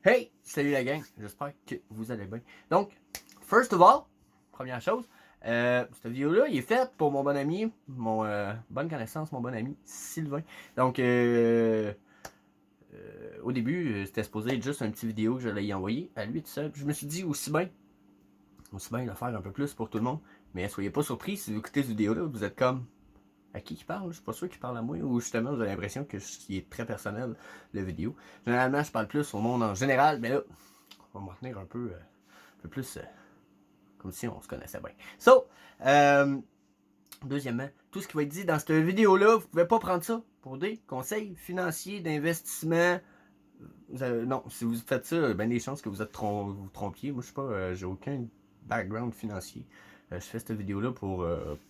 Hey, salut la gang, j'espère que vous allez bien. Donc, first of all, première chose, cette vidéo-là, il est faite pour mon bon ami, mon bonne connaissance, mon bon ami Sylvain. Donc, au début, c'était supposé être juste une petite vidéo que je l'ai envoyé à lui tout seul. Puis je me suis dit aussi bien le faire un peu plus pour tout le monde. Mais soyez pas surpris si vous écoutez cette vidéo-là, vous êtes comme à qui parle? Je suis pas sûr qu'il parle à moi, ou justement vous avez l'impression que c'est très personnel la vidéo. Généralement, je parle plus au monde en général, mais là, on va m'en tenir un peu plus comme si on se connaissait bien. So, deuxièmement, tout ce qui va être dit dans cette vidéo-là, vous pouvez pas prendre ça pour des conseils financiers d'investissement. Non, si vous faites ça, ben des chances que vous vous trompiez. Moi, je sais pas, j'ai aucun background financier. Je fais cette vidéo-là pour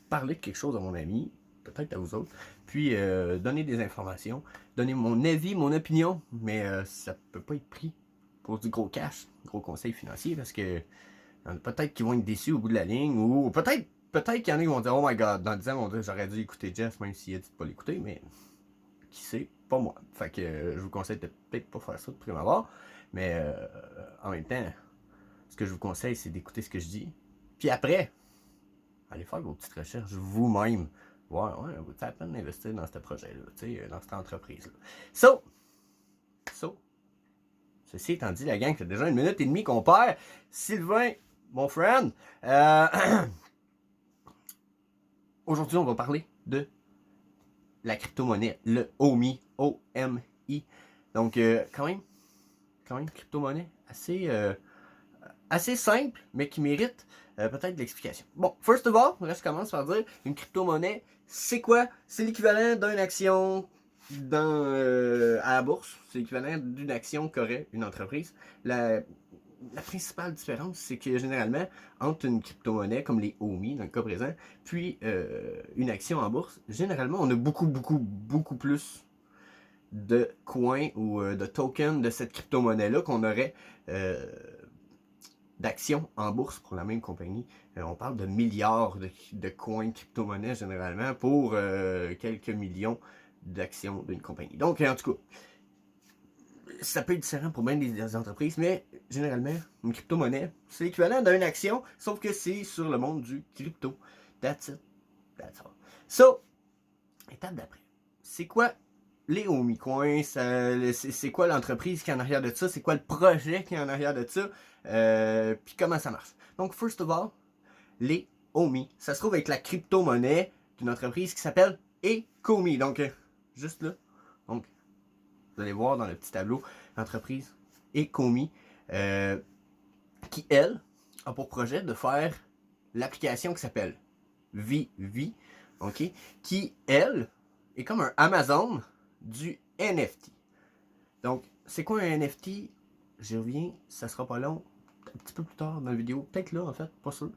parler de quelque chose à mon ami, peut-être à vous autres, puis donner des informations, donner mon avis, mon opinion, mais ça peut pas être pris pour du gros cash, gros conseil financier, parce que peut-être qu'ils vont être déçus au bout de la ligne, ou peut-être qu'il y en a qui vont dire oh my god, dans 10 ans, on va dire j'aurais dû écouter Jeff, même s'il a dit de pas l'écouter, mais qui sait, pas moi. Fait que je vous conseille de peut-être pas faire ça de prime abord, mais en même temps, ce que je vous conseille, c'est d'écouter ce que je dis. Puis après, allez faire vos petites recherches vous-même. Ouais, vaut la peine d'investir dans ce projet-là, dans cette entreprise-là. So, ceci étant dit, la gang, ça fait déjà 1 minute et demie qu'on perd. Sylvain, mon friend, aujourd'hui, on va parler de la crypto-monnaie, le OMI, O-M-I. Donc, quand même, crypto-monnaie assez simple, mais qui mérite peut-être de l'explication. Bon, first of all, je commence par dire, une crypto-monnaie, c'est quoi? C'est l'équivalent d'une action à la bourse. C'est l'équivalent d'une action qu'aurait une entreprise. La principale différence, c'est que généralement, entre une crypto-monnaie comme les OMI, dans le cas présent, puis une action en bourse, généralement, on a beaucoup plus de coins ou de tokens de cette crypto-monnaie-là qu'on aurait d'actions en bourse pour la même compagnie. On parle de milliards de coins crypto-monnaies généralement pour quelques millions d'actions d'une compagnie. Donc, en tout cas, ça peut être différent pour bien des entreprises, mais généralement, une crypto-monnaie, c'est l'équivalent d'une action, sauf que c'est sur le monde du crypto. That's it. That's all. So, étape d'après. C'est quoi les Omicoins? C'est quoi l'entreprise qui est en arrière de ça? C'est quoi le projet qui est en arrière de ça? Puis comment ça marche? Donc, first of all, les OMI. Ça se trouve avec la crypto-monnaie d'une entreprise qui s'appelle Ecomi. Donc, juste là. Donc, vous allez voir dans le petit tableau l'entreprise Ecomi qui, elle, a pour projet de faire l'application qui s'appelle Vivi, ok, qui, elle, est comme un Amazon du NFT. Donc, c'est quoi un NFT? J'y reviens, ça sera pas long, un petit peu plus tard dans la vidéo, peut-être là en fait, pas sûr.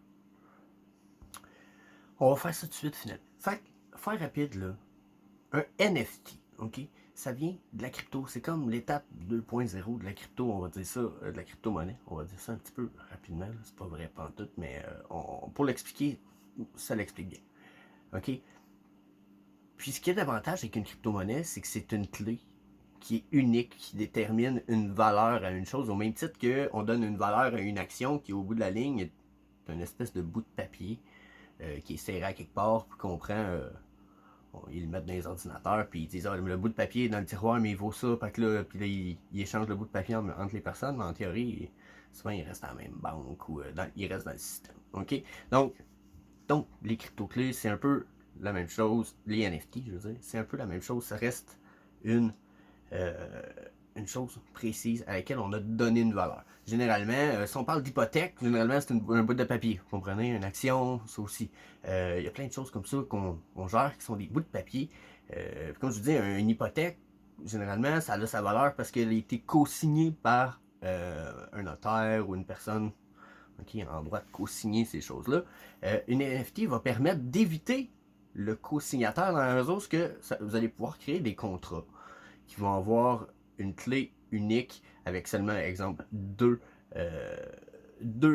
On va faire ça tout de suite finalement. Fait que, faire rapide là, un NFT, ok, ça vient de la crypto, c'est comme l'étape 2.0 de la crypto, on va dire ça, de la crypto-monnaie, on va dire ça un petit peu rapidement, c'est pas vrai pantoute, mais pour l'expliquer, ça l'explique bien, ok. Puis ce qui est l'avantage avec une crypto-monnaie, c'est que c'est une clé qui est unique, qui détermine une valeur à une chose, au même titre qu'on donne une valeur à une action qui, au bout de la ligne, est une espèce de bout de papier qui est serré à quelque part, puis qu'on prend, ils le mettent dans les ordinateurs, puis ils disent ah, le bout de papier est dans le tiroir, mais il vaut ça, puis là, ils échangent le bout de papier entre les personnes, mais en théorie, souvent, il reste à la même banque ou il reste dans le système. OK? Donc, les crypto-clés, c'est un peu la même chose. Les NFT, je veux dire, c'est un peu la même chose. Ça reste une, euh, une chose précise à laquelle on a donné une valeur. Généralement, si on parle d'hypothèque, généralement, c'est un bout de papier. Vous comprenez? Une action, ça aussi. Il y a plein de choses comme ça qu'on gère qui sont des bouts de papier. Comme je vous dis, une hypothèque, généralement, ça a sa valeur parce qu'elle a été co-signée par un notaire ou une personne qui a en droit de co-signer ces choses-là. Une NFT va permettre d'éviter le co-signataire dans la mesure où vous allez pouvoir créer des contrats qui vont avoir une clé unique avec seulement, exemple, deux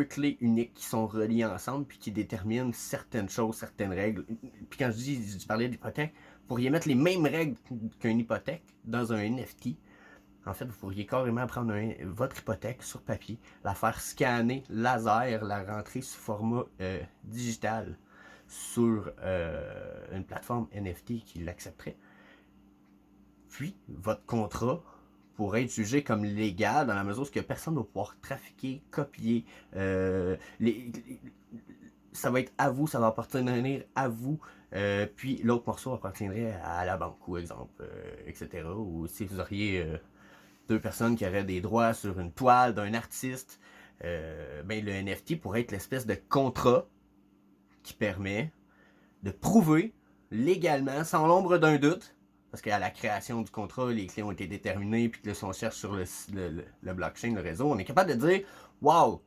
clés uniques qui sont reliées ensemble puis qui déterminent certaines choses, certaines règles. Puis quand je parlais d'hypothèque, vous pourriez mettre les mêmes règles qu'une hypothèque dans un NFT. En fait, vous pourriez carrément prendre votre hypothèque sur papier, la faire scanner laser, la rentrer sous format digital sur une plateforme NFT qui l'accepterait. Puis, votre contrat pourrait être jugé comme légal dans la mesure où personne ne va pouvoir trafiquer, copier. Ça va être à vous, ça va appartenir à vous. Puis l'autre morceau appartiendrait à la banque, ou exemple, etc. Ou si vous auriez deux personnes qui auraient des droits sur une toile d'un artiste, ben, le NFT pourrait être l'espèce de contrat qui permet de prouver légalement, sans l'ombre d'un doute, parce qu'à la création du contrat, les clés ont été déterminées, puis que là, si on cherche sur le blockchain, le réseau, on est capable de dire wow,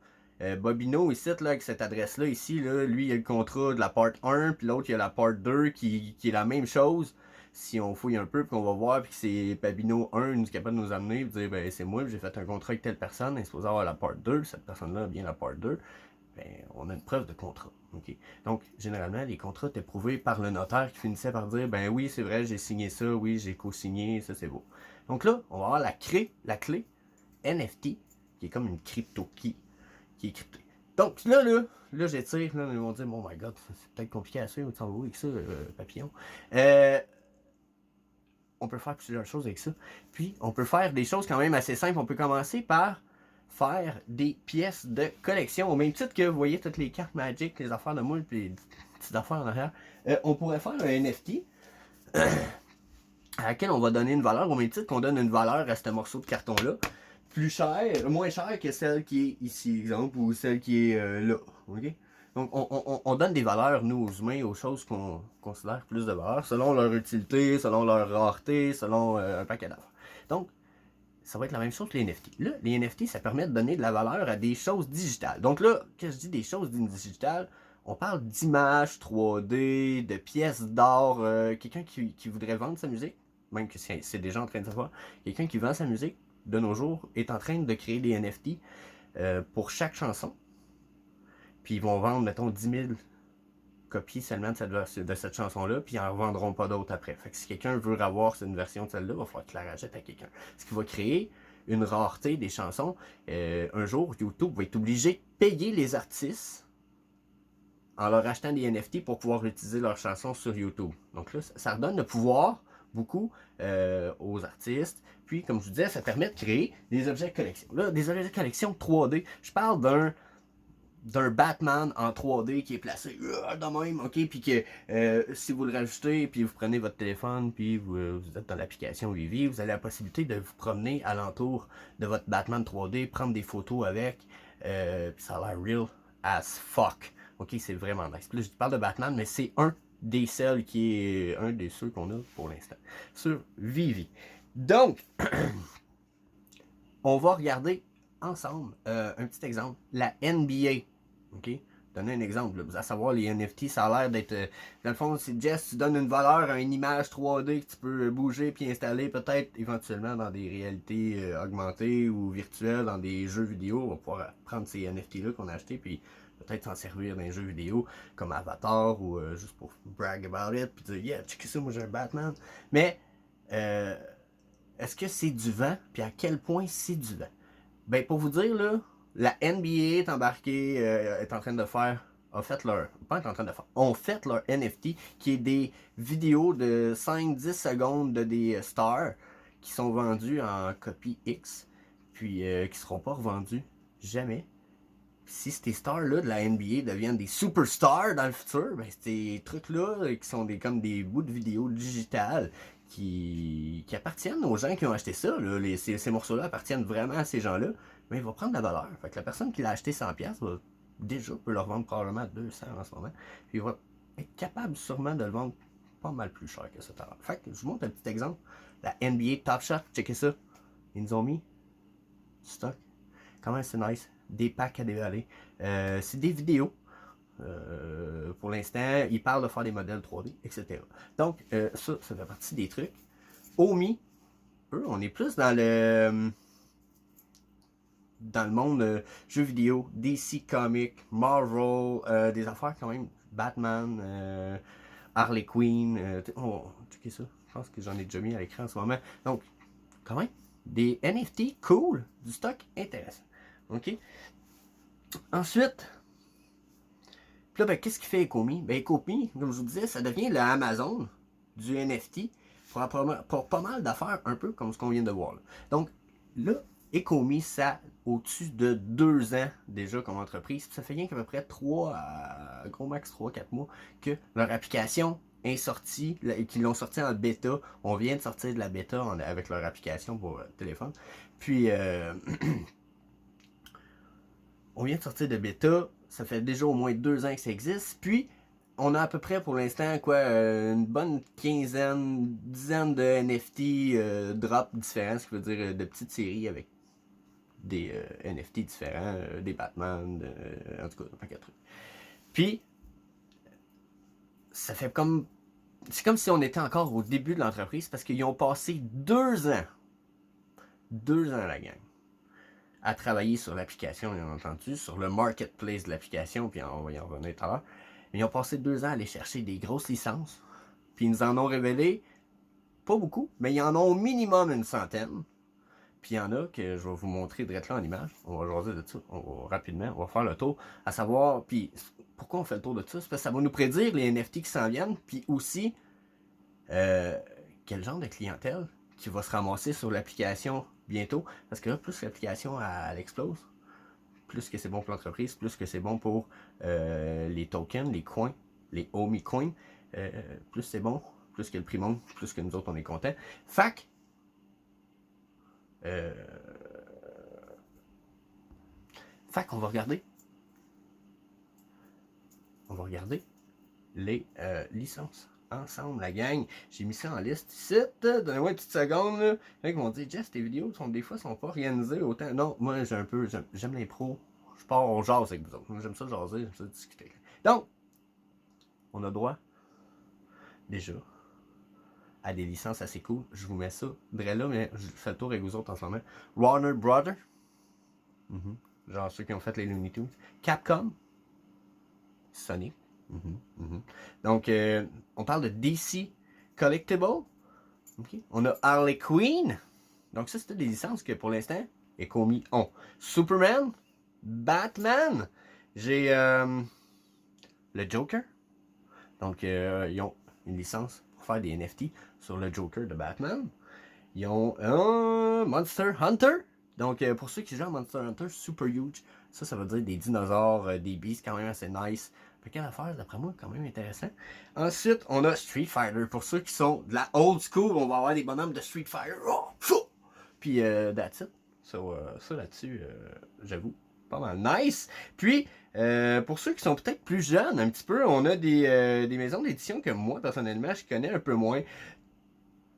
Bobino, ici, là, avec cette adresse-là, ici, là, lui, il a le contrat de la part 1, puis l'autre, il a la part 2 qui est la même chose. Si on fouille un peu, puis qu'on va voir, puis que c'est Babino 1 nous est capable de nous amener, puis dire, ben, c'est moi, j'ai fait un contrat avec telle personne, il est supposé avoir la part 2, cette personne-là a bien la part 2, ben, on a une preuve de contrat. Okay? Donc, généralement, les contrats étaient prouvés par le notaire qui finissait par dire, ben oui, c'est vrai, j'ai signé ça, oui, j'ai co-signé, ça c'est beau. Donc là, on va avoir la clé NFT, qui est comme une crypto key, qui est cryptée. Donc là j'étire, là, ils vont dire, oh my god, c'est peut-être compliqué à suivre, tu s'en vas où avec ça, papillon. On peut faire plusieurs choses avec ça. Puis, on peut faire des choses quand même assez simples. On peut commencer par faire des pièces de collection. Au même titre que vous voyez toutes les cartes Magic, les affaires de moule, puis les petites affaires en arrière. On pourrait faire un NFT à laquelle on va donner une valeur, au même titre qu'on donne une valeur à ce morceau de carton-là. Plus cher, moins cher que celle qui est ici, exemple, ou celle qui est là. OK? Donc, on donne des valeurs, nous, aux humains, aux choses qu'on considère plus de valeur, selon leur utilité, selon leur rareté, selon un paquet d'affaires. Donc, ça va être la même chose que les NFT. Là, les NFT, ça permet de donner de la valeur à des choses digitales. Donc là, quand je dis des choses digitales, on parle d'images 3D, de pièces d'art, quelqu'un qui voudrait vendre sa musique, même que c'est déjà en train de se faire, quelqu'un qui vend sa musique de nos jours est en train de créer des NFT pour chaque chanson. Puis ils vont vendre, mettons, 10 000 copies seulement de cette chanson-là, puis ils n'en revendront pas d'autres après. Fait que si quelqu'un veut avoir une version de celle-là, il va falloir qu'il la rachète à quelqu'un. Ce qui va créer une rareté des chansons. Un jour, YouTube va être obligé de payer les artistes en leur achetant des NFT pour pouvoir utiliser leurs chansons sur YouTube. Donc là, ça redonne le pouvoir beaucoup aux artistes. Puis, comme je vous disais, ça permet de créer des objets de collection. Là, des objets de collection 3D. Je parle d'un Batman en 3D qui est placé de même, ok, puis que si vous le rajoutez, puis vous prenez votre téléphone, puis vous êtes dans l'application Vivi, vous avez la possibilité de vous promener alentour de votre Batman 3D, prendre des photos avec, puis ça a l'air real as fuck. Ok, c'est vraiment nice. Puis là, je parle de Batman, mais c'est un des celles qui est un des ceux qu'on a pour l'instant sur Vivi. Donc, on va regarder ensemble un petit exemple. La NBA. OK? Donner un exemple, là, à savoir les NFT, ça a l'air d'être. Dans le fond, c'est Jess, tu donnes une valeur à une image 3D que tu peux bouger puis installer peut-être éventuellement dans des réalités augmentées ou virtuelles, dans des jeux vidéo. On va pouvoir prendre ces NFT-là qu'on a achetés puis peut-être s'en servir dans les jeux vidéo comme Avatar ou juste pour brag about it puis dire yeah, check ça, moi j'ai un Batman. Mais est-ce que c'est du vent puis à quel point c'est du vent? Ben pour vous dire là, la NBA est embarquée, est en train de faire, a fait leur, pas en train de faire, ont fait leur NFT qui est des vidéos de 5-10 secondes de des stars qui sont vendues en copie X, puis qui seront pas revendues jamais. Si ces stars-là de la NBA deviennent des superstars dans le futur, ben ces trucs-là qui sont comme des bouts de vidéos digitales qui appartiennent aux gens qui ont acheté ça, là, ces morceaux-là appartiennent vraiment à ces gens-là, mais il va prendre de la valeur. Fait que la personne qui l'a acheté 100$ va déjà peut le revendre probablement à 200 en ce moment. Puis il va être capable sûrement de le vendre pas mal plus cher que ça tout à l'heure. Fait que je vous montre un petit exemple. La NBA Top Shot, checkez ça. Ils nous ont mis du stock. Comment c'est nice. Des packs à dévaler. C'est des vidéos. Pour l'instant, ils parlent de faire des modèles 3D, etc. Donc, ça fait partie des trucs. Omi, eux, on est plus dans le monde jeux vidéo, DC Comics, Marvel, des affaires quand même, Batman, Harley Quinn, oh, checkez ça, je pense que j'en ai déjà mis à l'écran en ce moment. Donc, quand même, des NFT cool, du stock intéressant. OK? Ensuite, puis là, ben, qu'est-ce qu'il fait Ecomi? Ben, Ecomi, comme je vous disais, ça devient le Amazon du NFT pour pas mal d'affaires, un peu comme ce qu'on vient de voir. Là. Donc, là, Ecomi, ça a au-dessus de 2 ans déjà comme entreprise. Puis ça fait rien qu'à peu près 3, gros max 3-4 mois que leur application est sortie, et qu'ils l'ont sorti en bêta. On vient de sortir de la bêta avec leur application pour téléphone. Puis, on vient de sortir de bêta. Ça fait déjà au moins 2 ans que ça existe. Puis, on a à peu près pour l'instant quoi une bonne dizaine de NFT drops différents, ce qui veut dire de petites séries avec des NFT différents, des Batman, en tout cas, un paquet de trucs. Puis, ça fait comme. C'est comme si on était encore au début de l'entreprise parce qu'ils ont passé 2 ans. 2 ans, la gang. À travailler sur l'application, bien entendu, sur le marketplace de l'application, puis on va y en revenir tout à l'heure. Ils ont passé 2 ans à aller chercher des grosses licences, puis ils nous en ont révélé, pas beaucoup, mais ils en ont au minimum une centaine. Puis il y en a que je vais vous montrer direct là en image. On va jaser de ça rapidement, on va faire le tour, à savoir, puis pourquoi on fait le tour de ça? C'est parce que ça va nous prédire les NFT qui s'en viennent, puis aussi quel genre de clientèle qui va se ramasser sur l'application bientôt. Parce que là, plus l'application elle explose, plus que c'est bon pour l'entreprise, plus que c'est bon pour les tokens, les coins, les Omi coins, plus c'est bon, plus que le prix monte, plus que nous autres on est contents. Fac, on va regarder. On va regarder les licences ensemble, la gang. J'ai mis ça en liste ici. Donnez-moi une petite seconde. Là. Ils vont dire, Jess, tes vidéos des fois sont pas organisées autant. Non, moi j'aime l'impro. Je pars, on jase avec vous autres. J'aime ça jaser, j'aime ça discuter. Donc, on a droit déjà à des licences assez cool. Je vous mets ça. Là, mais je fais le tour avec vous autres en ce moment. Warner Brothers. Genre ceux qui ont fait les Looney Tunes. Capcom. Sonic. Donc, on parle de DC Collectible. Okay. On a Harley Quinn. Donc, ça, c'était des licences que pour l'instant, Ecomi ont. Superman. Batman. J'ai le Joker. Donc, ils ont une licence pour faire des NFT sur le Joker de Batman. Ils ont Monster Hunter. Donc, pour ceux qui jouent à Monster Hunter, super huge. Ça veut dire des dinosaures, des beasts quand même assez nice. Quelle affaire, d'après moi, quand même intéressant. Ensuite, on a Street Fighter. Pour ceux qui sont de la old school, on va avoir des bonhommes de Street Fighter. Oh, puis, that's it. Ça là-dessus, j'avoue, pas mal nice. Puis, pour ceux qui sont peut-être plus jeunes, un petit peu, on a des maisons d'édition que moi, personnellement, je connais un peu moins.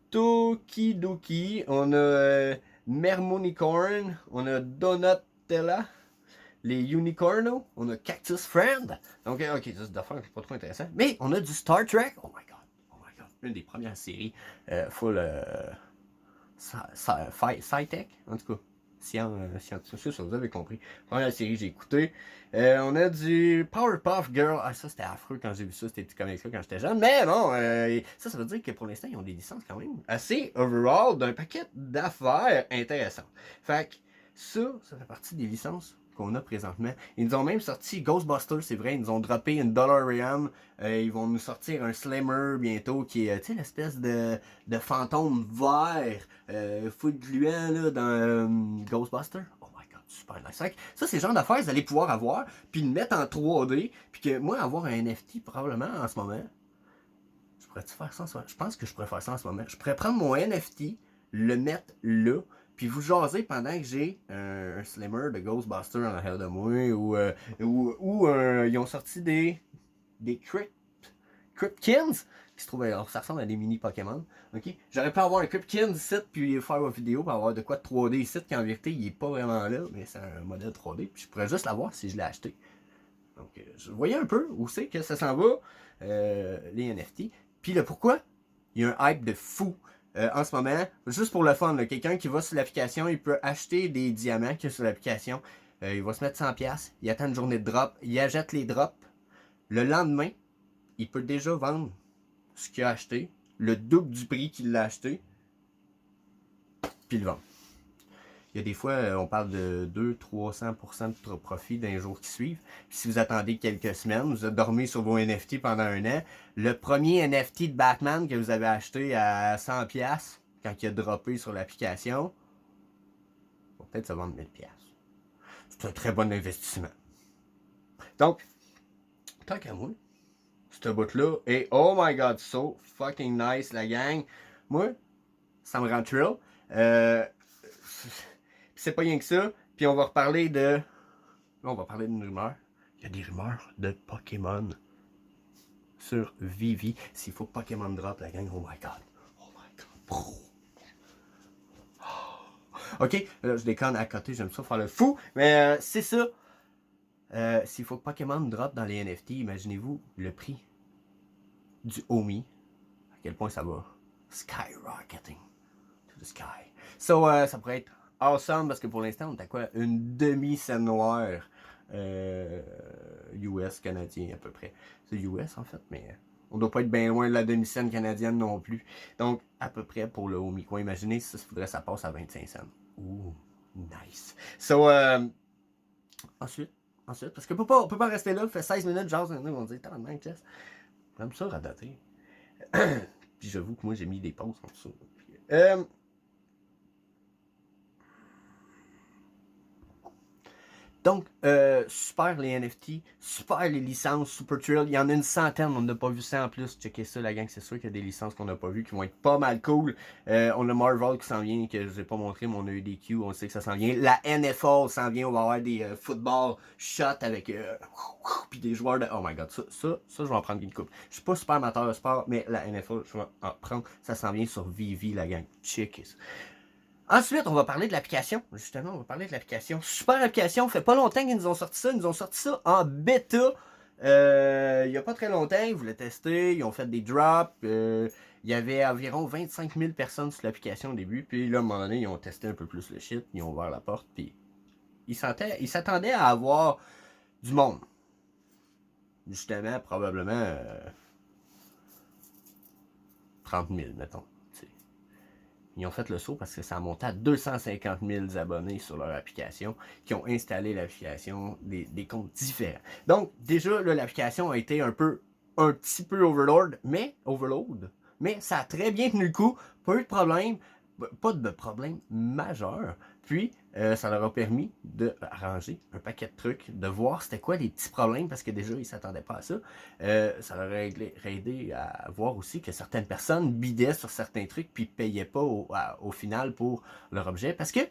Tokidoki, on a Mermonicorn, on a Donatella, les Unicorno, on a Cactus Friend. Donc, ok, ça c'est d'affaires pas trop intéressant. Mais on a du Star Trek. Oh my god. Une des premières séries full sci-tech, en tout cas. Scientifique, ça vous avez compris. Première série que j'ai écouté. On a du Powerpuff Girl. Ah, ça c'était affreux quand j'ai vu ça, c'était petit comics là quand j'étais jeune. Mais bon, ça veut dire que pour l'instant, ils ont des licences quand même assez overall d'un paquet d'affaires intéressantes. Fait que ça fait partie des licences qu'on a présentement. Ils nous ont même sorti Ghostbusters, c'est vrai, ils nous ont droppé une DeLorean. Ils vont nous sortir un Slammer bientôt qui est, tu sais, l'espèce de fantôme vert, full gluant là, dans Ghostbusters. Oh my god, super nice. Ça, c'est le genre d'affaires que vous allez pouvoir avoir, puis le mettre en 3D, puis que moi, avoir un NFT probablement en ce moment. Je pourrais-tu faire ça en ce moment? Je pense que je pourrais faire ça en ce moment. Je pourrais prendre mon NFT, le mettre là, puis vous jaser pendant que j'ai un Slimmer de Ghostbusters en arrière de moi, ou ils ont sorti des Cryptkins qui se trouvent, alors ça ressemble à des mini Pokémon. Ok, j'aurais pu avoir un Cryptkins ici, puis faire une vidéo pour avoir de quoi de 3D ici, qui en vérité il est pas vraiment là, mais c'est un modèle 3D, puis je pourrais juste l'avoir si je l'ai acheté. Donc, vous voyez un peu où c'est que ça s'en va, les NFT. Puis le pourquoi? Il y a un hype de fou en ce moment, juste pour le fun. Quelqu'un qui va sur l'application, il peut acheter des diamants qu'il y a sur l'application. Il va se mettre 100$, il attend une journée de drop, il achète les drops. Le lendemain, il peut déjà vendre qu'il a acheté, le double du prix qu'il l'a acheté, puis le vendre. Il y a des fois, on parle de 200-300% de profit dans les jours qui suivent. Puis si vous attendez quelques semaines, vous dormez sur vos NFT pendant un an, le premier NFT de Batman que vous avez acheté à 100$ quand il a droppé sur l'application, va peut-être se vendre 1000$. C'est un très bon investissement. Donc, tant qu'à moi, ce bout-là est oh my god, so fucking nice, la gang. Moi, ça me rend thrill. C'est pas rien que ça. Puis on va reparler de. Là, on va parler d'une rumeur. Il y a des rumeurs de Pokémon sur Vivi. S'il faut que Pokémon drop, la gang, oh my god. Oh my god. Ok, là, je déconne à côté, j'aime ça faire le fou. Mais c'est ça. S'il faut que Pokémon drop dans les NFT, imaginez-vous le prix du Omi. À quel point ça va skyrocketing to the sky. So, ça pourrait être awesome parce que pour l'instant, on est à quoi? Une demi-scène noire US, canadien à peu près. C'est US en fait, mais on doit pas être bien loin de la demi-scène canadienne non plus. Donc, à peu près pour le Omi-Coin. Imaginez si ça faudrait ça passe à 25 cents. Ouh, nice. So, ensuite, parce qu'on on peut pas rester là, fait 16 minutes, genre, on va dire, t'as un Jess. J'aime ça radoter. Puis j'avoue que moi, j'ai mis des pauses en dessous. Donc, super les NFT, super les licences, super thrill. Il y en a une centaine, on n'a pas vu ça en plus. Checkez ça, la gang, c'est sûr qu'il y a des licences qu'on n'a pas vues qui vont être pas mal cool. On a Marvel qui s'en vient, que je n'ai pas montré, mais on a eu des Q, on sait que ça s'en vient. La NFL s'en vient, on va avoir des football shots avec puis des joueurs de. Oh my god, ça, je vais en prendre une coupe. Je suis pas super amateur de sport, mais la NFL, je vais en prendre. Ça s'en vient sur Vivi, la gang. Checkez ça. Ensuite, on va parler de l'application. Justement, on va parler de l'application. Super application. Fait pas longtemps qu'ils nous ont sorti ça. Ils nous ont sorti ça en bêta. Il n'y a pas très longtemps. Ils voulaient tester. Ils ont fait des drops. Il y avait environ 25 000 personnes sur l'application au début. Puis là, à un moment donné, ils ont testé un peu plus le shit. Ils ont ouvert la porte. Puis ils s'attendaient à avoir du monde. Justement, probablement 30 000, mettons. Ils ont fait le saut parce que ça a monté à 250 000 abonnés sur leur application qui ont installé l'application des comptes différents. Donc, déjà, l'application a été un petit peu overload, mais ça a très bien tenu le coup. Pas eu de problème, pas de problème majeur. Puis, ça leur a permis d'arranger un paquet de trucs, de voir c'était quoi les petits problèmes, parce que déjà, ils ne s'attendaient pas à ça. Ça leur a aidé à voir aussi que certaines personnes bidaient sur certains trucs, puis ne payaient pas au final pour leur objet, parce que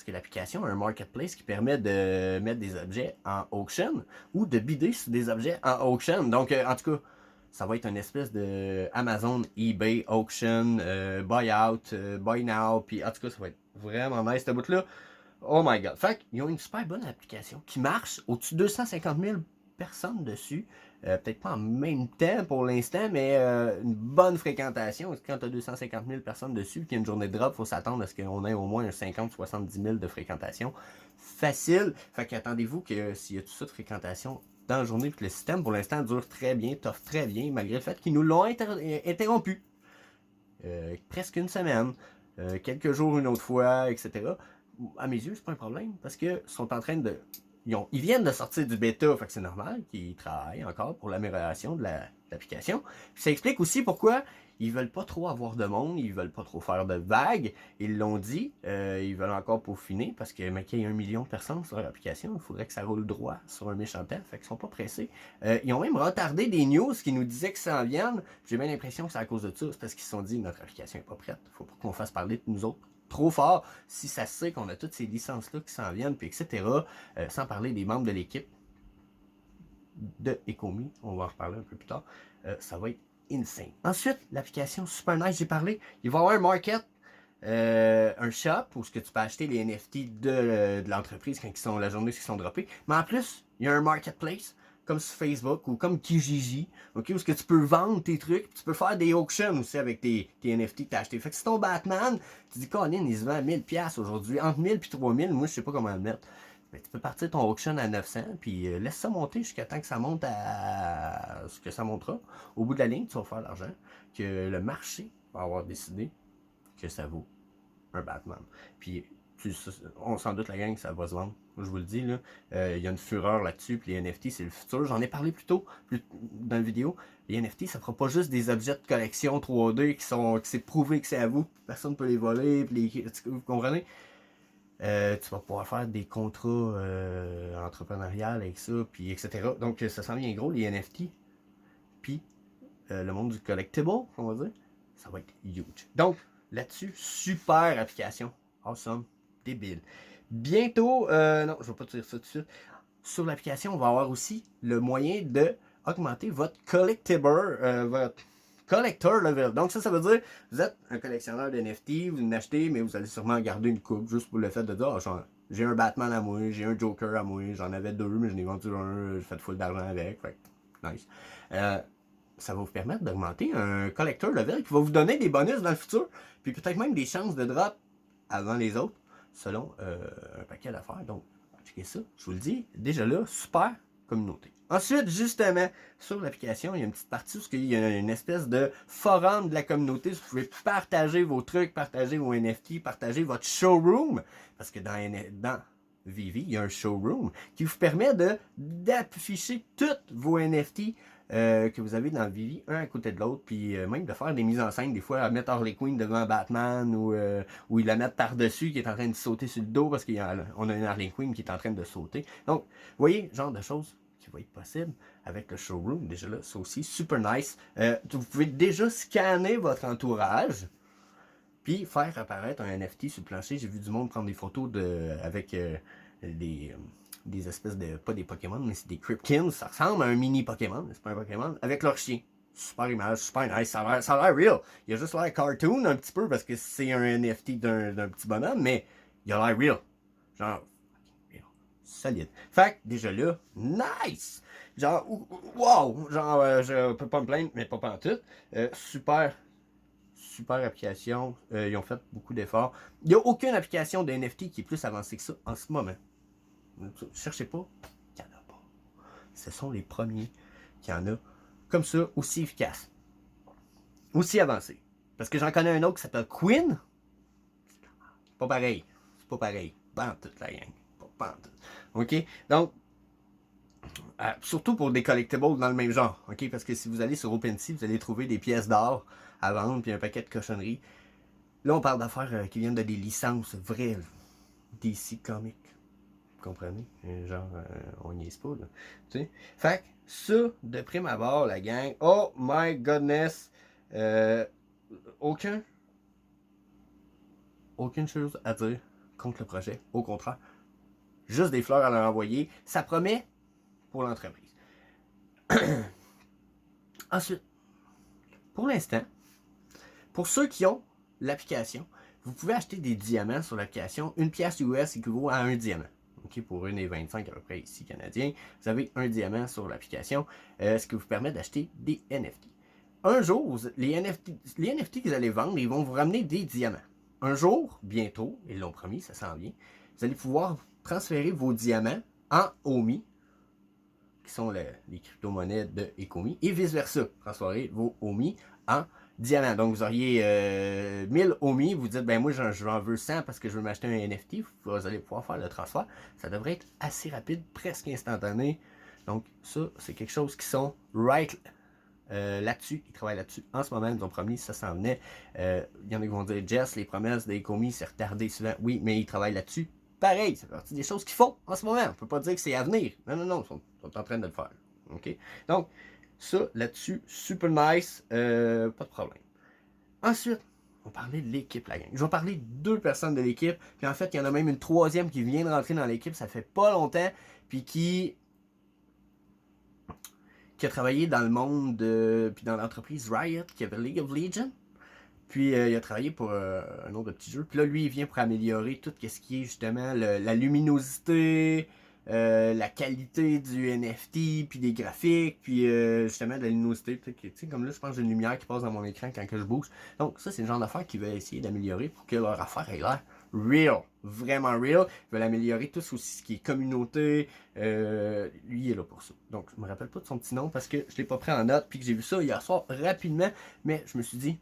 l'application a un marketplace qui permet de mettre des objets en auction ou de bider sur des objets en auction. Donc, en tout cas, ça va être une espèce de Amazon, eBay, auction, buy out, buy now, puis en tout cas, ça va être vraiment nice, cette bout-là. Oh my god. Fait qu'ils ont une super bonne application qui marche au-dessus de 250 000 personnes dessus. Peut-être pas en même temps pour l'instant, mais une bonne fréquentation. Quand tu as 250 000 personnes dessus, qu'il y a une journée de drop, il faut s'attendre à ce qu'on ait au moins un 50-70 000 de fréquentation. Facile. Fait qu'attendez-vous que s'il y a tout ça de fréquentation dans la journée, puis que le système pour l'instant dure très bien, t'offre très bien, malgré le fait qu'ils nous l'ont interrompu. Presque une semaine, quelques jours une autre fois, etc. À mes yeux, c'est pas un problème parce que sont en train de. Ils viennent de sortir du bêta, fait que c'est normal qu'ils travaillent encore pour l'amélioration de l'application. Ça explique aussi pourquoi ils veulent pas trop avoir de monde, ils veulent pas trop faire de vagues. Ils l'ont dit, ils veulent encore peaufiner parce que qu'il y a 1 million de personnes sur l'application, il faudrait que ça roule droit sur un méchant temps, fait qu'ils sont pas pressés. Ils ont même retardé des news qui nous disaient que ça en vienne. J'ai bien l'impression que c'est à cause de ça, c'est parce qu'ils se sont dit notre application est pas prête, faut pas qu'on fasse parler de nous autres trop fort si ça se sait qu'on a toutes ces licences-là qui s'en viennent, puis etc. Sans parler des membres de l'équipe de Ecomi, on va en reparler un peu plus tard. Ça va être insane. Ensuite, l'application super nice, j'ai parlé. Il va y avoir un market, un shop où tu peux acheter les NFT de l'entreprise quand ils sont la journée où ils sont droppés. Mais en plus, il y a un marketplace comme sur Facebook ou comme Kijiji, okay, où tu peux vendre tes trucs, tu peux faire des auctions aussi avec tes NFT que tu as achetés. Fait que si ton Batman, tu dis Colin, il se vend à 1000$ aujourd'hui, entre 1000 et 3000, moi je sais pas comment le mettre. Mais tu peux partir ton auction à 900, puis laisse ça monter jusqu'à temps que ça monte à ce que ça montera. Au bout de la ligne, tu vas faire l'argent, que le marché va avoir décidé que ça vaut un Batman. Puis on s'en doute la gang, ça va se vendre. Je vous le dis, là. Il y a une fureur là-dessus, puis les NFT, c'est le futur. J'en ai parlé plus tôt dans la vidéo. Les NFT, ça fera pas juste des objets de collection 3D qui c'est prouvé que c'est à vous. Personne ne peut les voler, puis vous comprenez? Tu vas pouvoir faire des contrats entrepreneuriales avec ça, puis etc. Donc, ça sent bien gros, les NFT. Puis, le monde du collectible, on va dire, ça va être huge. Donc, là-dessus, super application. Awesome. Débile. Bientôt, non, je ne vais pas te dire ça tout de suite. Sur l'application, on va avoir aussi le moyen de augmenter votre votre collector level. Donc ça veut dire, vous êtes un collectionneur de NFT, vous en achetez, mais vous allez sûrement garder une coupe juste pour le fait de dire, oh, j'ai un Batman à moi, j'ai un Joker à moi, j'en avais deux, mais je n'ai vendu un, j'ai fait full d'argent avec. Fait, nice. Ça va vous permettre d'augmenter un collector level qui va vous donner des bonus dans le futur, puis peut-être même des chances de drop avant les autres, selon un paquet d'affaires. Donc, checkez ça, je vous le dis, déjà là, super communauté. Ensuite, justement, sur l'application, il y a une petite partie où il y a une espèce de forum de la communauté. Vous pouvez partager vos trucs, partager vos NFT, partager votre showroom. Parce que dans Vivi, il y a un showroom qui vous permet d'afficher toutes vos NFT que vous avez dans Vivi, un à côté de l'autre, puis même de faire des mises en scène, des fois à mettre Harley Quinn devant Batman ou ils la mettent par-dessus qui est en train de sauter sur le dos parce qu'on a une Harley Quinn qui est en train de sauter. Donc, vous voyez, genre de choses qui va être possible avec le showroom. Déjà là, c'est aussi super nice. Vous pouvez déjà scanner votre entourage puis faire apparaître un NFT sur le plancher. J'ai vu du monde prendre des photos avec des espèces de, pas des Pokémon, mais c'est des Cryptkins. Ça ressemble à un mini Pokémon, mais c'est pas un Pokémon, avec leur chien. Super image, super nice. Ça a l'air real. Il y a juste l'air cartoon un petit peu parce que c'est un NFT d'un petit bonhomme, mais il a l'air real. Genre, solide. Fait que, déjà là, nice! Genre, wow! Genre, je peux pas me plaindre, mais pas en tout. Super application. Ils ont fait beaucoup d'efforts. Il n'y a aucune application de NFT qui est plus avancée que ça en ce moment. Cherchez pas, il n'y en a pas. Ce sont les premiers qui en a comme ça, aussi efficace. Aussi avancé. Parce que j'en connais un autre qui s'appelle Queen. C'est pas pareil. C'est pas pareil. Pas en toute la gang. Pas en tout. OK? Donc, surtout pour des collectibles dans le même genre. OK? Parce que si vous allez sur OpenSea, vous allez trouver des pièces d'or à vendre puis un paquet de cochonneries. Là, on parle d'affaires qui viennent de des licences vraies. DC Comics. Vous comprenez? Genre, on n'y est pas, là. Tu sais? Fait que, ça, de prime abord, la gang, oh my goodness! Aucune chose à dire contre le projet. Au contraire. Juste des fleurs à leur envoyer. Ça promet pour l'entreprise. Ensuite, pour l'instant, pour ceux qui ont l'application, vous pouvez acheter des diamants sur l'application. Une pièce US équivaut à un diamant. Okay, pour 1,25 à peu près ici canadien, vous avez un diamant sur l'application, ce qui vous permet d'acheter des NFT. Un jour, les NFT que vous allez vendre, ils vont vous ramener des diamants. Un jour, bientôt, ils l'ont promis, ça s'en vient, vous allez pouvoir transférer vos diamants en OMI, qui sont les crypto-monnaies de Ecomi, et vice-versa, transférer vos OMI en diamants. Donc, vous auriez 1000 OMI, vous dites, ben moi, j'en veux 100 parce que je veux m'acheter un NFT, vous allez pouvoir faire le transfert. Ça devrait être assez rapide, presque instantané. Donc, ça, c'est quelque chose qui sont là-dessus, ils travaillent là-dessus en ce moment, ils nous ont promis, ça s'en venait. Il y en a qui vont dire, Jess, les promesses des commis, c'est retardé souvent. Oui, mais ils travaillent là-dessus. Pareil, c'est partie des choses qu'ils font en ce moment. On ne peut pas dire que c'est à venir. Non, ils sont en train de le faire. OK? Donc, ça, là-dessus, super nice, pas de problème. Ensuite, on parlait de l'équipe, la gang. Je vais parler de 2 personnes de l'équipe, puis en fait, il y en a même une 3e qui vient de rentrer dans l'équipe, ça fait pas longtemps, puis qui a travaillé dans le monde puis dans l'entreprise Riot, qui avait League of Legends. Puis il a travaillé pour un autre petit jeu. Puis là, lui, il vient pour améliorer tout ce qui est justement la luminosité, la qualité du NFT, puis des graphiques, puis justement de la luminosité. Tu sais, comme là, je pense que j'ai une lumière qui passe dans mon écran quand que je bouge. Donc ça, c'est le genre d'affaire qu'il va essayer d'améliorer pour que leur affaire ait l'air real, vraiment real. Il va l'améliorer tout aussi ce qui est communauté. Lui, il est là pour ça. Donc, je me rappelle pas de son petit nom parce que je l'ai pas pris en note, puis que j'ai vu ça hier soir rapidement, mais je me suis dit,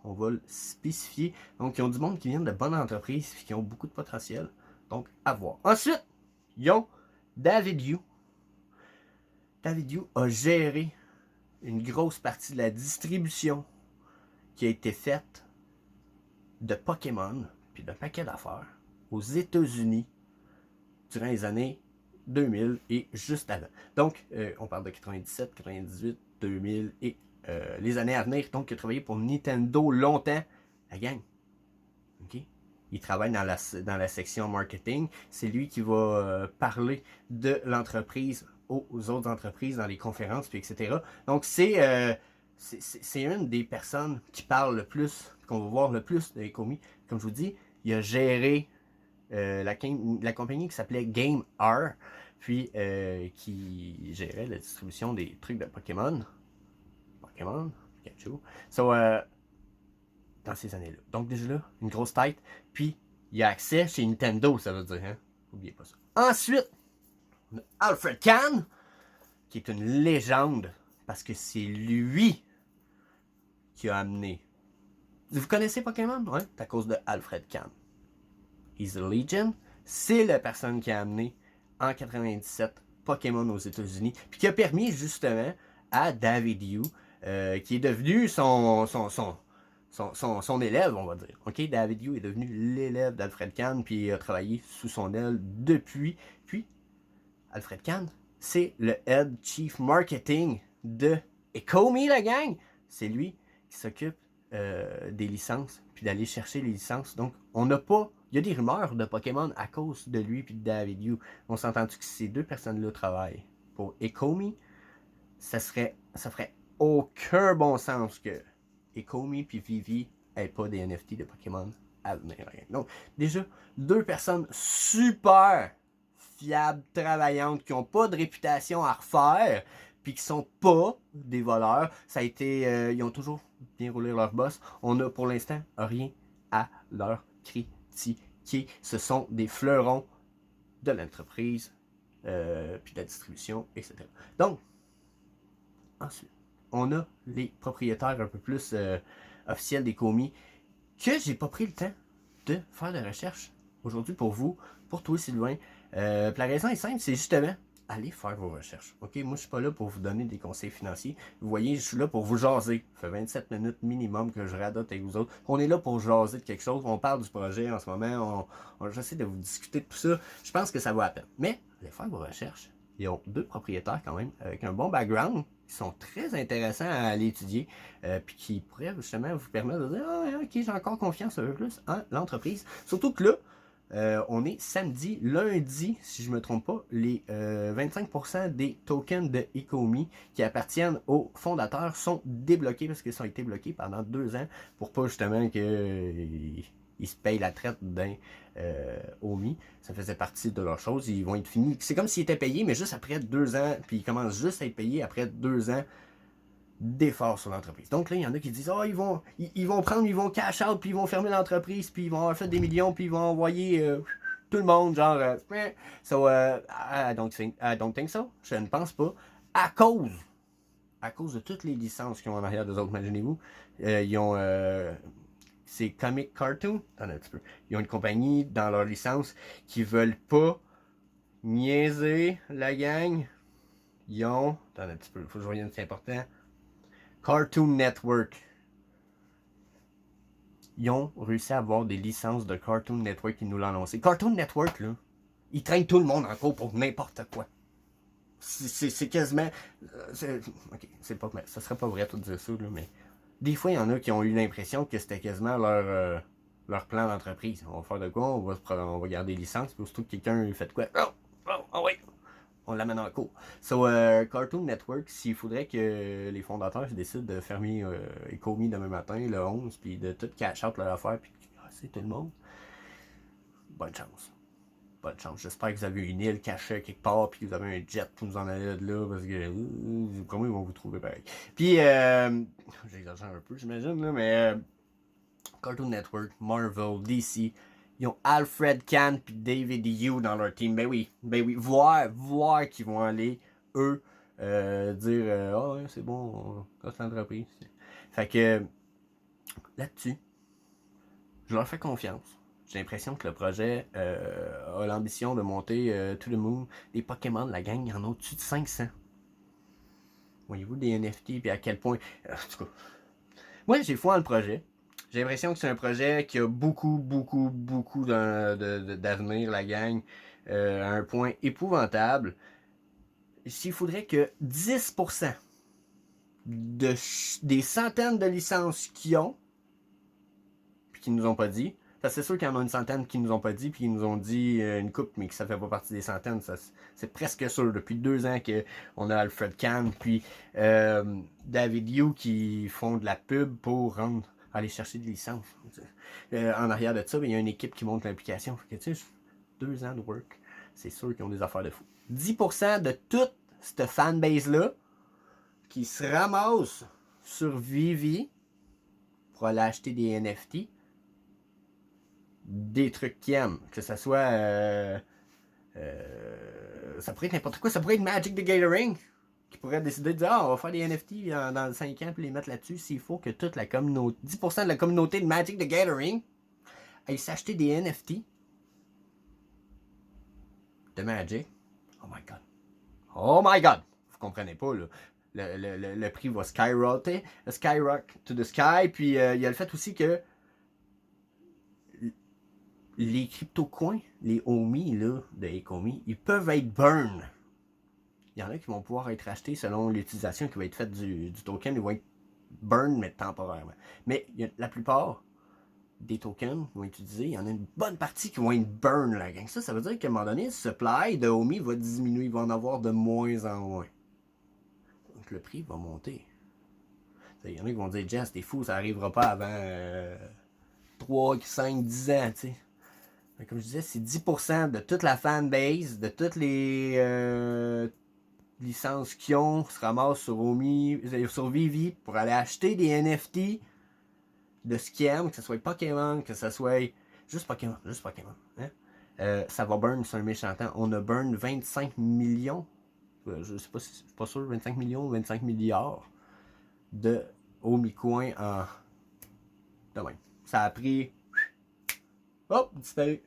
on va le spécifier. Donc, ils ont du monde qui vient de bonnes entreprises et qui ont beaucoup de potentiel. Donc, à voir. Ensuite, ils ont David Yu. David Yu a géré une grosse partie de la distribution qui a été faite de Pokémon, puis d'un paquet d'affaires, aux États-Unis durant les années 2000 et juste avant. Donc, on parle de 97, 98, 2000 et les années à venir. Donc, il a travaillé pour Nintendo longtemps. La gang, ok? Il travaille dans la section marketing. C'est lui qui va parler de l'entreprise aux autres entreprises dans les conférences, puis etc. Donc, c'est une des personnes qui parle le plus, qu'on va voir le plus de Ecomi. Comme je vous dis, il a géré la compagnie qui s'appelait Game R, puis qui gérait la distribution des trucs de Pokémon. Pokémon, Pikachu. So, dans ces années-là. Donc déjà là, une grosse tête, puis il y a accès chez Nintendo, ça veut dire, hein? N'oubliez pas ça. Ensuite, on a Alfred Kahn, qui est une légende, parce que c'est lui qui a amené. Vous connaissez Pokémon? Ouais, c'est à cause de Alfred Kahn. He's a Legion. C'est la personne qui a amené en 97 Pokémon aux États-Unis, puis qui a permis justement à David Yu, qui est devenu son élève, on va dire. Ok, David Yu est devenu l'élève d'Alfred Kahn, puis a travaillé sous son aile depuis. Puis, Alfred Kahn, c'est le Head Chief Marketing de Ecomi, la gang. C'est lui qui s'occupe des licences, puis d'aller chercher les licences. Donc, on n'a pas... Il y a des rumeurs de Pokémon à cause de lui puis de David Yu. On s'entend-tu que ces deux personnes-là travaillent pour Ecomi? Ça ferait aucun bon sens que Ecomi puis Vivi n'aient pas des NFT de Pokémon à venir. Donc, déjà, deux personnes super fiables, travaillantes, qui n'ont pas de réputation à refaire, puis qui sont pas des voleurs. Ça a été, ils ont toujours bien roulé leur boss. On n'a pour l'instant rien à leur critiquer. Ce sont des fleurons de l'entreprise, puis de la distribution, etc. Donc, ensuite, on a les propriétaires un peu plus officiels des commis que j'ai pas pris le temps de faire de recherche aujourd'hui pour vous, pour toi Sylvain. La raison est simple, c'est justement allez faire vos recherches. Ok, moi je suis pas là pour vous donner des conseils financiers. Vous voyez, je suis là pour vous jaser. Ça fait 27 minutes minimum que je radote avec vous autres. On est là pour jaser de quelque chose. On parle du projet en ce moment. J'essaie de vous discuter de tout ça. Je pense que ça vaut la peine. Mais allez faire vos recherches. Ils ont deux propriétaires quand même, avec un bon background, qui sont très intéressants à aller étudier, puis qui pourraient justement vous permettre de dire « Ah, ok, j'ai encore confiance un peu plus en l'entreprise. » Surtout que là, on est samedi, lundi, si je ne me trompe pas, les 25% des tokens de Ecomi qui appartiennent aux fondateurs sont débloqués parce qu'ils ont été bloqués pendant 2 ans pour pas justement qu'ils se payent la traite d'un OMI. Ça faisait partie de leur chose. Ils vont être finis. C'est comme s'ils étaient payés, mais juste après 2 ans, puis ils commencent juste à être payés après 2 ans d'efforts sur l'entreprise. Donc là, il y en a qui disent ils vont prendre, ils vont cash out, puis ils vont fermer l'entreprise, puis ils vont avoir fait des millions, puis ils vont envoyer tout le monde, genre so, I don't think so. Je ne pense pas. À cause de toutes les licences qu'ils ont en arrière d'eux autres, imaginez-vous, ils ont c'est Comic Cartoon, attends un petit peu. Ils ont une compagnie dans leur licence qui veulent pas niaiser la gang. Ils ont, attends un petit peu, il faut que je revienne, c'est important. Cartoon Network. Ils ont réussi à avoir des licences de Cartoon Network qui nous l'ont annoncé. Cartoon Network, là, ils traînent tout le monde en cours pour n'importe quoi. C'est quasiment... ok, c'est pas... Ça serait pas vrai tout dire ça, là, mais... Des fois, il y en a qui ont eu l'impression que c'était quasiment leur plan d'entreprise. On va faire de quoi? On va garder les licences. Puis surtout que quelqu'un fait de quoi? Oh oui! On l'amène en cours. So, Cartoon Network, s'il faudrait que les fondateurs décident de fermer Ecomi demain matin, le 11, puis de tout cash out leur affaire, puis c'est tout le monde, bonne chance. Bonne chance. J'espère que vous avez une île cachée quelque part, puis que vous avez un jet pour nous en aller de là, parce que comment ils vont vous trouver pareil. Puis, j'exagère un peu, j'imagine, là, mais Cartoon Network, Marvel, DC, ils ont Alfred Kahn puis David Yu dans leur team. Ben oui, voir qu'ils vont aller, eux, dire ouais, c'est bon, on casse l'entreprise. Fait que là-dessus, je leur fais confiance. J'ai l'impression que le projet a l'ambition de monter to the moon. Des Pokémon de la gang, il y en a au-dessus de 500. Voyez-vous des NFT, puis à quel point... en tout cas, moi, j'ai foi en le projet. J'ai l'impression que c'est un projet qui a beaucoup d'avenir, la gang, à un point épouvantable. S'il faudrait que 10% des centaines de licences qu'ils ont, puis qu'ils nous ont pas dit, parce que c'est sûr qu'il y en a une centaine qui nous ont pas dit, puis ils nous ont dit une coupe, mais que ça fait pas partie des centaines. C'est presque sûr. Depuis 2 ans qu'on a Alfred Kahn, puis David Yu qui font de la pub pour aller chercher des licences. En arrière de ça, il y a une équipe qui monte l'implication. Fait que, tu sais, 2 ans de work, c'est sûr qu'ils ont des affaires de fou. 10% de toute cette fanbase-là qui se ramasse sur Vivi pour aller acheter des NFT, des trucs qu'ils aiment, que ça soit ça pourrait être n'importe quoi, ça pourrait être Magic the Gathering qui pourrait décider de dire on va faire des NFT dans 5 ans puis les mettre là-dessus. S'il faut que toute la communauté, 10% de la communauté de Magic the Gathering aille s'acheter des NFT de Magic, oh my god, vous comprenez pas là. Le prix va skyrocket to the sky, puis il y a le fait aussi que les crypto-coins, les Omi là, de Ecomi, ils peuvent être burn. Il y en a qui vont pouvoir être achetés selon l'utilisation qui va être faite du token. Ils vont être burn, mais temporairement. Mais la plupart des tokens qui vont être utilisés, il y en a une bonne partie qui vont être burn, la gang. Ça veut dire qu'à un moment donné, le supply de Omi va diminuer. Il va en avoir de moins en moins. Donc le prix va monter. Il y en a qui vont dire, Jess, t'es fou, ça n'arrivera pas avant 3, 5, 10 ans, tu sais. Comme je disais, c'est 10% de toute la fanbase, de toutes les licences qu'ils ont, se ramassent sur Vivi pour aller acheter des NFT de ce qu'ils aiment, que ce soit Pokémon, que ce soit juste Pokémon. Hein? Ça va burn sur un méchant temps. On a burn 25 millions, je sais pas si je suis pas sûr, 25 millions ou 25 milliards de Omicoin en demain. Ça a pris hop, disparu.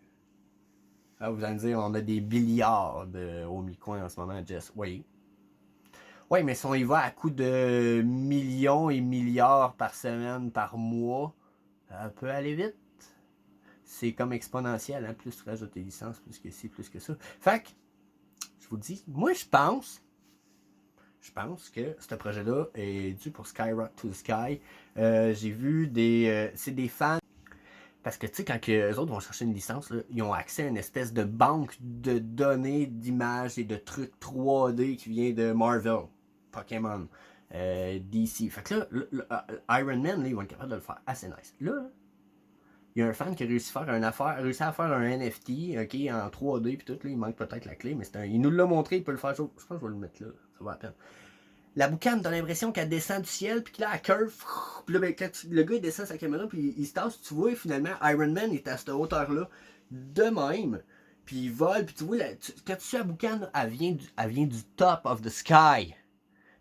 Ah, vous allez me dire, on a des milliards de Omicoin en ce moment, Jess. Oui. Oui, mais si on y va à coup de millions et milliards par semaine, par mois, ça peut aller vite. C'est comme exponentiel, hein? Plus tu rajoutes tes licences, plus que ci, plus que ça. Fait que, je vous dis, moi je pense que ce projet-là est dû pour Skyrock to the Sky. J'ai vu c'est des fans. Parce que, tu sais, quand eux autres vont chercher une licence, là, ils ont accès à une espèce de banque de données, d'images et de trucs 3D qui vient de Marvel, Pokémon, DC. Fait que là, Iron Man, là, ils vont être capables de le faire assez nice. Là, il y a un fan qui a réussi à faire un NFT, ok, en 3D puis tout, là, il manque peut-être la clé, mais il nous l'a montré, il peut le faire. Je pense que je vais le mettre là, ça va à peine. La boucane, t'as l'impression qu'elle descend du ciel, puis que là, elle curve. Puis là, ben, quand le gars il descend sa caméra, puis il se tasse, tu vois, finalement, Iron Man est à cette hauteur-là, de même. Puis il vole, puis tu vois, quand tu suis la boucane, elle vient du top of the sky.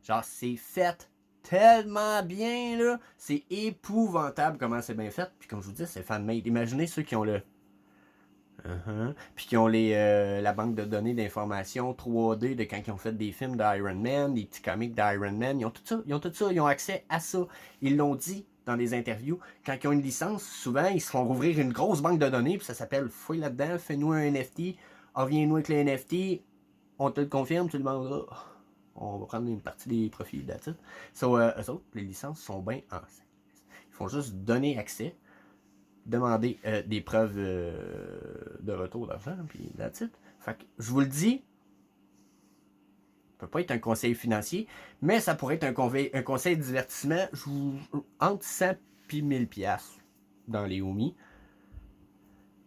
Genre, c'est fait tellement bien, là. C'est épouvantable comment c'est bien fait. Puis comme je vous dis, c'est fan-made. Imaginez ceux qui ont le... Puis qui ont la banque de données d'informations 3D de quand ils ont fait des films d'Iron Man, des petits comics d'Iron Man. Ils ont tout ça. Ils ont accès à ça. Ils l'ont dit dans des interviews. Quand ils ont une licence, souvent, ils se font rouvrir une grosse banque de données. Puis ça s'appelle fouille là-dedans, fais-nous un NFT. Reviens-nous avec le NFT. On te le confirme, tu le demanderas. On va prendre une partie des profits là-dessus. Eux autres, les licences sont bien en... Ils font juste donner accès, demander des preuves de retour d'argent, puis that's it. Fait que, je vous le dis, ça peut pas être un conseil financier, mais ça pourrait être un conseil de divertissement. Entre 100 et 1000 piastres dans les Omi.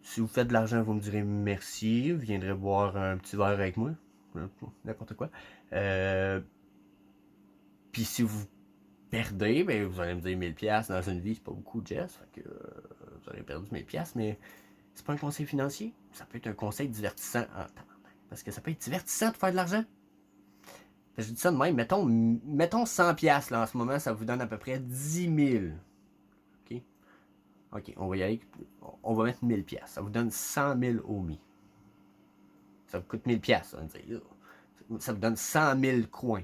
Si vous faites de l'argent, vous me direz merci, vous viendrez boire un petit verre avec moi, n'importe quoi. Puis si vous perdez, ben vous allez me dire 1000 piastres dans une vie, c'est pas beaucoup, Jess. Fait que vous aurez perdu 1000 piastres, mais c'est pas un conseil financier. Ça peut être un conseil divertissant. Parce que ça peut être divertissant de faire de l'argent. Je dis ça de même. Mettons 100 piastres là, en ce moment, ça vous donne à peu près 10 000. Okay? Ok, on va y aller. On va mettre 1000$. Ça vous donne 100 000 OMI. Ça vous coûte 1000$, ça va dire. Ça vous donne 100 000 coins.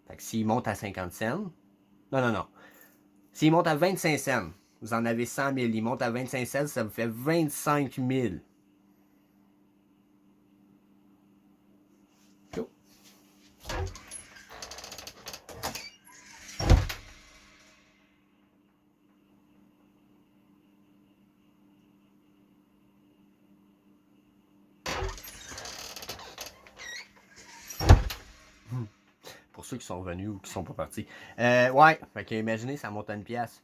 Fait que s'il monte à 50 cents. Non. S'il monte à 25 cents, vous en avez 100 000. Il monte à 25 cents, ça vous fait 25 000. Cool. Pour ceux qui sont revenus ou qui sont pas partis. Ouais, fait que imaginez, ça monte à une pièce.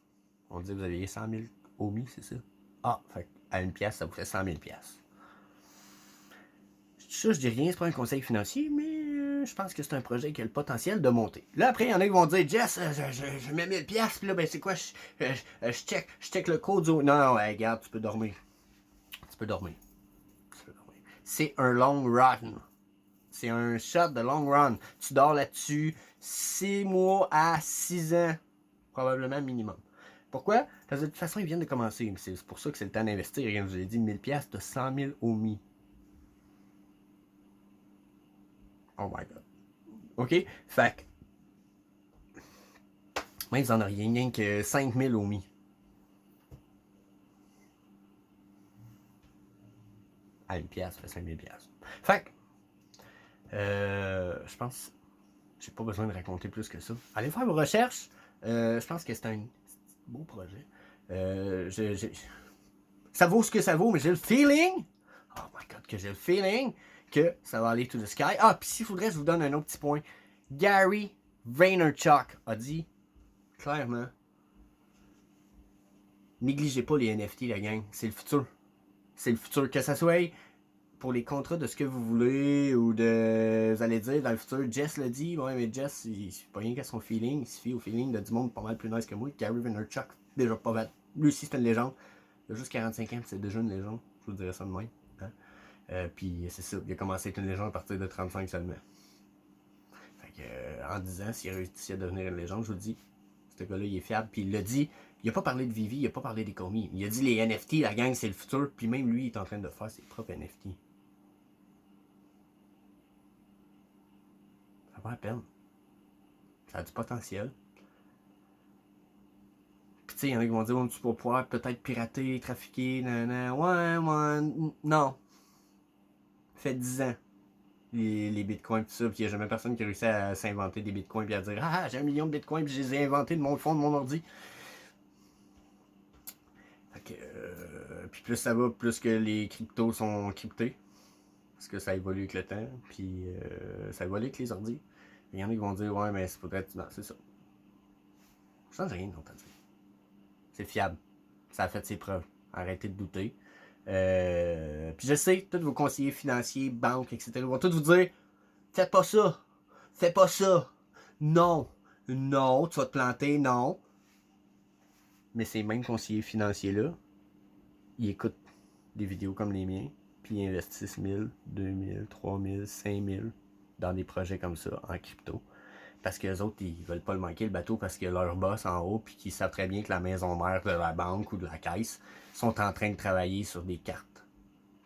On dit que vous avez 100 000 OMI, c'est ça? Ah, fait à une pièce, ça vous fait 100 000$. Ça, je dis rien, c'est pas un conseil financier, mais je pense que c'est un projet qui a le potentiel de monter. Là, après, il y en a qui vont dire, Jess, je mets 1000$, puis là, ben, c'est quoi, je check le code. Non, regarde, tu peux dormir. Tu peux dormir. C'est un long run. C'est un shot de long run. Tu dors là-dessus 6 mois à 6 ans, probablement minimum. Pourquoi? Parce que de toute façon, ils viennent de commencer. C'est pour ça que c'est le temps d'investir. Comme je vous l'ai dit, 1000$, tu as 100 000 OMI. Oh my god. OK? Fait que, même vous en auriez rien que 5000 OMI. À une pièce, ça fait 5000$. Fait que, je pense, j'ai pas besoin de raconter plus que ça. Allez faire vos recherches. Je pense que c'est un beau projet. Ça vaut ce que ça vaut, mais j'ai le feeling, oh my god, que j'ai le feeling que ça va aller to the sky. Ah, puis s'il faudrait, je vous donne un autre petit point. Gary Vaynerchuk a dit clairement, négligez pas les NFT, la gang. C'est le futur. C'est le futur. Que ça soit pour les contrats de ce que vous voulez ou de. Vous allez dire dans le futur, Jess l'a dit. Ouais, mais Jess, il suffit pas rien qu'à son feeling. Il suffit au feeling de du monde pas mal plus nice que moi. Gary Vaynerchuk, déjà pas mal. Lui aussi, c'est une légende. Il a juste 45 ans, c'est déjà une légende. Je vous dirais ça de même. Hein? Puis c'est ça. Il a commencé à être une légende à partir de 35 seulement. Fait que, en 10 ans, s'il a réussi à devenir une légende, je vous le dis, ce gars-là, il est fiable. Puis il l'a dit. Il a pas parlé de Vivi, il a pas parlé des commis. Il a dit les NFT, la gang, c'est le futur. Puis même lui, il est en train de faire ses propres NFT. Ça vaut la peine. Ça a du potentiel. Puis tu sais, il y en a qui vont dire, oh, tu vas pouvoir peut-être pirater, trafiquer, nanana. Ouais, non. Fait 10 ans, les bitcoins, tout ça, puis il n'y a jamais personne qui a réussi à s'inventer des bitcoins, puis à dire, ah, j'ai 1 million de bitcoins, puis je les ai inventés de mon fond de mon ordi. Fait que, puis plus ça va, plus que les cryptos sont cryptés. Parce que ça évolue avec le temps, puis ça évolue avec les ordi. Il y en a qui vont dire, ouais, mais c'est peut-être. Non, c'est ça. Je change rien d'autre à dire. C'est fiable. Ça a fait ses preuves. Arrêtez de douter. Puis je sais, tous vos conseillers financiers, banques, etc., vont tous vous dire, faites pas ça. Fais pas ça. Non. Non, tu vas te planter. Non. Mais ces mêmes conseillers financiers-là, ils écoutent des vidéos comme les miens, puis ils investissent 1000, 2000, 3000, 5000 dans des projets comme ça en crypto. Parce que les autres, ils veulent pas le manquer le bateau parce que leur boss en haut, puis qu'ils savent très bien que la maison mère de la banque ou de la caisse sont en train de travailler sur des cartes,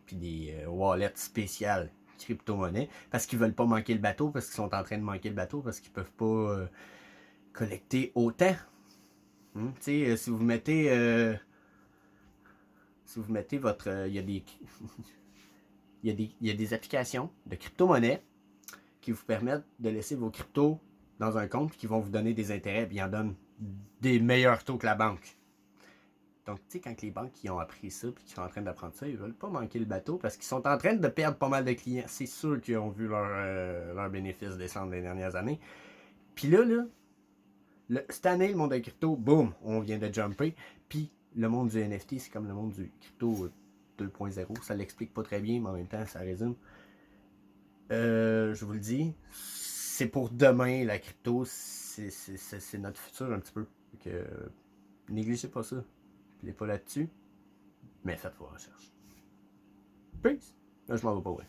puis des wallets spéciales crypto-monnaie, parce qu'ils veulent pas manquer le bateau, parce qu'ils sont en train de manquer le bateau, parce qu'ils peuvent pas collecter autant. Tu sais, si vous mettez votre. Il y a des. il y a des applications de crypto-monnaie qui vous permettent de laisser vos cryptos dans un compte qui vont vous donner des intérêts, puis ils en donnent des meilleurs taux que la banque. Donc, tu sais, quand les banques qui ont appris ça, puis qui sont en train d'apprendre ça, ils veulent pas manquer le bateau parce qu'ils sont en train de perdre pas mal de clients. C'est sûr qu'ils ont vu leurs bénéfices descendre les dernières années. Puis là, cette année, le monde de crypto, boum, on vient de jumper. Puis le monde du NFT, c'est comme le monde du crypto 2.0. Ça l'explique pas très bien, mais en même temps, ça résume. Je vous le dis, c'est pour demain, la crypto, c'est notre futur un petit peu. Donc, négligez pas ça. Pilez pas là-dessus, mais faites vos recherches. Peace! Là, je m'en vais pas, ouais.